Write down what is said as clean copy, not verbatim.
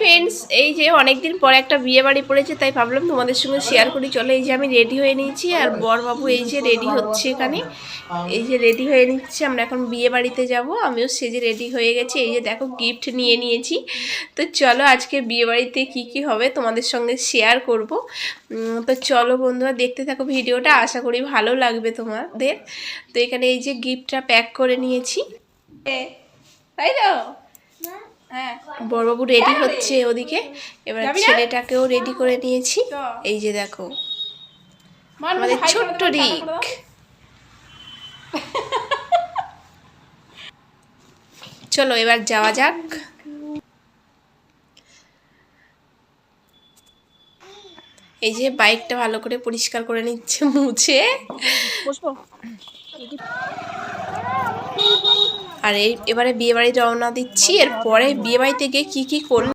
Friends, এই যে অনেকদিন পরে একটা বিয়ে বাড়ি পড়েছে, তাই ভাবলাম তোমাদের সঙ্গে শেয়ার করি। চলো, এই যে আমি রেডি হয়ে নিয়েছি আর বরবাবু এই যে রেডি হচ্ছে এখানে। এই যে রেডি হয়ে নিচ্ছে, আমরা এখন বিয়ে বাড়িতে যাব। আমিও সেজে রেডি হয়ে গেছি। এই যে দেখো, গিফট নিয়ে নিয়েছি। তো চলো, আজকে বিয়ে বাড়িতে কী কী হবে তোমাদের সঙ্গে শেয়ার করব। তো চলো বন্ধুরা, দেখতে থাকো ভিডিওটা, আশা করি ভালো লাগবে তোমাদের। তো এখানে এই যে গিফটটা প্যাক করে নিয়েছি, তাই তো। হ্যাঁ, বড়বাবু রেডি হচ্ছে ওদিকে, এবার ছেলেটাকেও রেডি করে নিয়েছি। এই যে দেখো, আমাদের ছোট্ট রিক। চলো এবার যাওয়া যাক। এই যে বাইকটা ভালো করে পরিষ্কার করে নিচ্ছে মুছে। আর এবারে বিয়ে বাড়ি রওনা দিচ্ছি। এরপরে বিয়ে বাড়িতে গিয়ে কি কি করলাম